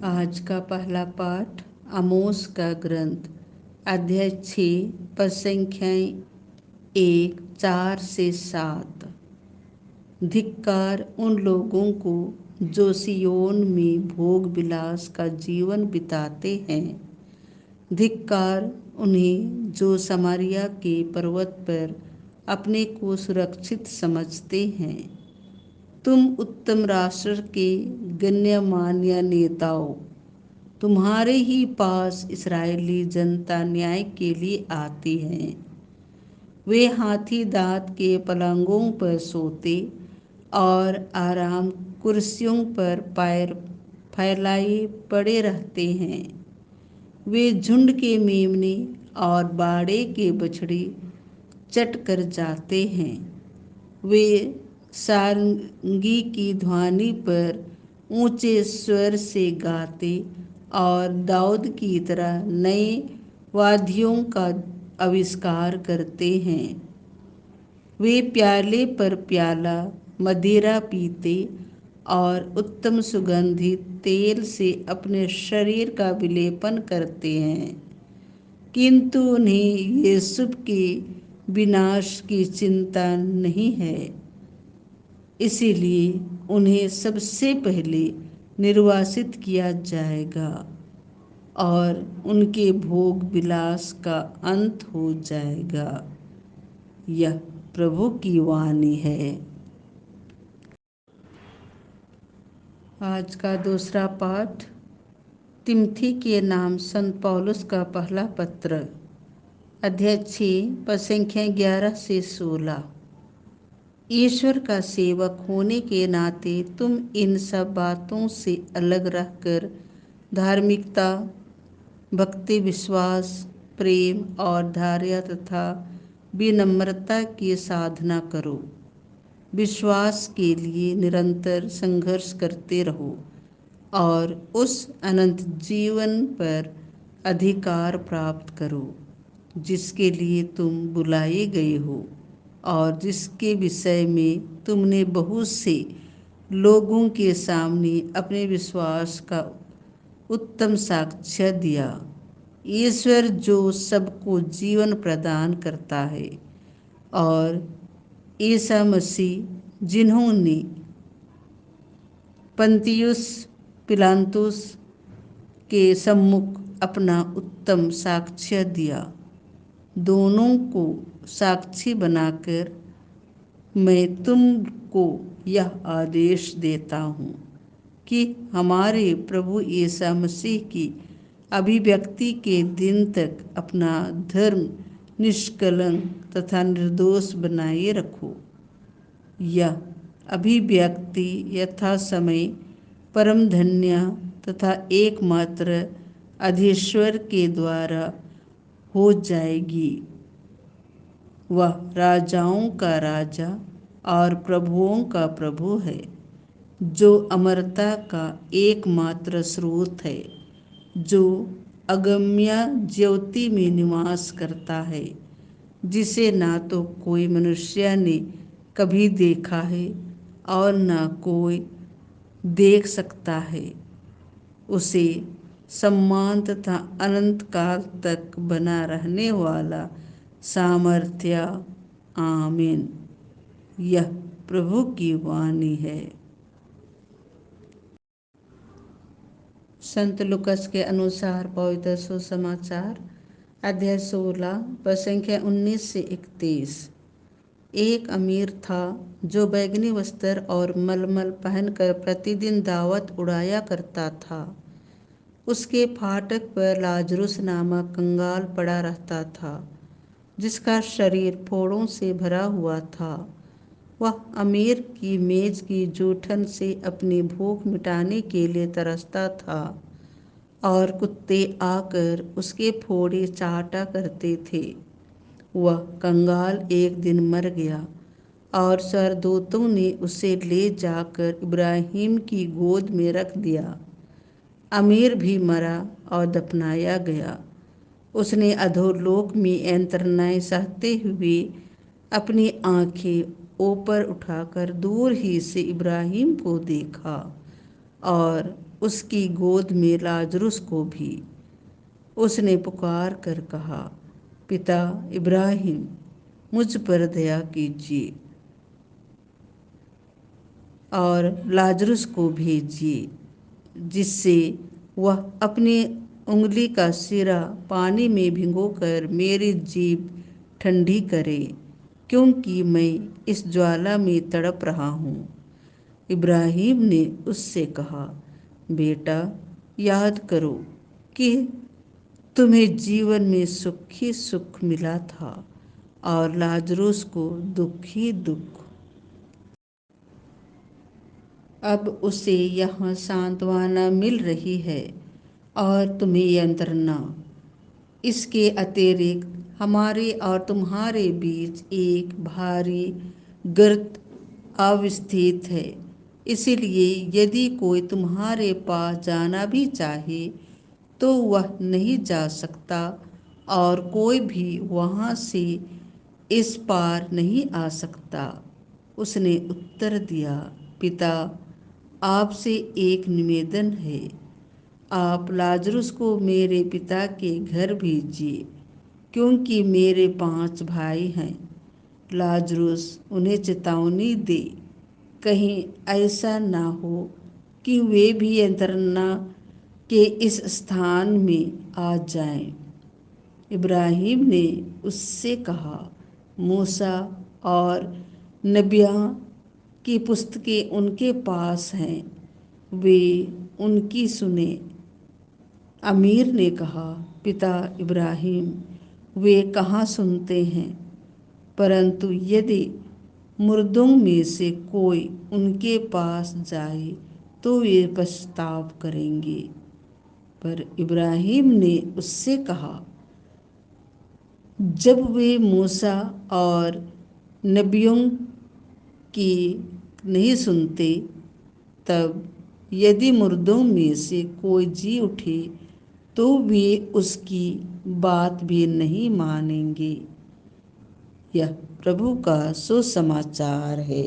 आज का पहला पाठ आमोस का ग्रंथ अध्याय 6 पद संख्याएं 1, 4 से 7। धिक्कार उन लोगों को जो सियोन में भोग विलास का जीवन बिताते हैं। धिक्कार उन्हें जो समारिया के पर्वत पर अपने को सुरक्षित समझते हैं। तुम उत्तम राष्ट्र के गण्यमान्य नेताओं, तुम्हारे ही पास इस्राएली जनता न्याय के लिए आती है। वे हाथी दांत के पलंगों पर सोते और आराम कुर्सियों पर पैर फैलाए पड़े रहते हैं। वे झुंड के मेमने और बाड़े के बछड़े चट कर जाते हैं। वे सारंगी की ध्वनि पर ऊंचे स्वर से गाते और दाऊद की तरह नए वाद्यों का आविष्कार करते हैं। वे प्याले पर प्याला मदिरा पीते और उत्तम सुगंधित तेल से अपने शरीर का विलेपन करते हैं, किंतु उन्हें यूसुफ के विनाश की चिंता नहीं है। इसीलिए उन्हें सबसे पहले निर्वासित किया जाएगा और उनके भोग विलास का अंत हो जाएगा। यह प्रभु की वाणी है। आज का दूसरा पाठ तिमोथी के नाम संत पौलुस का पहला पत्र अध्याय 6 पद संख्या 11 से 16। ईश्वर का सेवक होने के नाते तुम इन सब बातों से अलग रहकर धार्मिकता, भक्ति, विश्वास, प्रेम और धैर्य तथा विनम्रता की साधना करो। विश्वास के लिए निरंतर संघर्ष करते रहो और उस अनंत जीवन पर अधिकार प्राप्त करो जिसके लिए तुम बुलाए गए हो और जिसके विषय में तुमने बहुत से लोगों के सामने अपने विश्वास का उत्तम साक्ष्य दिया। ईश्वर जो सबको जीवन प्रदान करता है और ईसा मसीह जिन्होंने पंतियुस पिलातुस के सम्मुख अपना उत्तम साक्ष्य दिया, दोनों को साक्षी बनाकर मैं तुमको यह आदेश देता हूँ कि हमारे प्रभु यीशु मसीह की अभिव्यक्ति के दिन तक अपना धर्म निष्कलंक तथा निर्दोष बनाए रखो। यह अभिव्यक्ति यथा समय परम धन्य तथा एकमात्र अधीश्वर के द्वारा हो जाएगी। वह राजाओं का राजा और प्रभुओं का प्रभु है, जो अमरता का एकमात्र स्रोत है, जो अगम्य ज्योति में निवास करता है, जिसे ना तो कोई मनुष्य ने कभी देखा है और ना कोई देख सकता है। उसे सम्मान तथा अनंत काल तक बना रहने वाला सामर्थ्य। आमीन। यह प्रभु की वाणी है। संत लुकस के अनुसार पवित्र सुसमाचार अध्याय 16 पद संख्या 19 से 31। एक अमीर था जो बैंगनी वस्त्र और मलमल पहनकर प्रतिदिन दावत उड़ाया करता था। उसके फाटक पर लाजरुस नामक कंगाल पड़ा रहता था, जिसका शरीर फोड़ों से भरा हुआ था। वह अमीर की मेज की जूठन से अपनी भूख मिटाने के लिए तरसता था और कुत्ते आकर उसके फोड़े चाटा करते थे। वह कंगाल एक दिन मर गया और स्वर्गदूतों ने उसे ले जाकर इब्राहिम की गोद में रख दिया। अमीर भी मरा और दफनाया गया। उसने अधोलोक में यंत्रणाएं सहते हुए अपनी आंखें ऊपर उठाकर दूर ही से इब्राहिम को देखा और उसकी गोद में लाजरुस को भी। उसने पुकार कर कहा, पिता इब्राहिम, मुझ पर दया कीजिए और लाजरुस को भेजिए, जिससे वह अपनी उंगली का सिरा पानी में भिगोकर मेरी जीभ ठंडी करे, क्योंकि मैं इस ज्वाला में तड़प रहा हूँ। इब्राहिम ने उससे कहा, बेटा, याद करो कि तुम्हें जीवन में सुख ही सुख मिला था और लाजरुस को दुख ही दुख। अब उसे यहाँ सांत्वना मिल रही है और तुम्हें यंत्रणा। इसके अतिरिक्त हमारे और तुम्हारे बीच एक भारी गर्त अवस्थित है। इसीलिए यदि कोई तुम्हारे पास जाना भी चाहे तो वह नहीं जा सकता और कोई भी वहाँ से इस पार नहीं आ सकता। उसने उत्तर दिया, पिता, आपसे एक निवेदन है। आप लाजरुस को मेरे पिता के घर भेजिए, क्योंकि मेरे 5 भाई हैं। लाजरुस उन्हें चेतावनी दे, कहीं ऐसा ना हो कि वे भी यंत्रणा के इस स्थान में आ जाएं। इब्राहिम ने उससे कहा, मूसा और नबियों की पुस्तकें उनके पास हैं, वे उनकी सुने। अमीर ने कहा, पिता इब्राहिम, वे कहाँ सुनते हैं, परंतु यदि मुर्दों में से कोई उनके पास जाए तो वे पछताव करेंगे। पर इब्राहिम ने उससे कहा, जब वे मूसा और नबियों की नहीं सुनते, तब यदि मुर्दों में से कोई जी उठे तो वे उसकी बात भी नहीं मानेंगे। यह प्रभु का सुसमाचार है।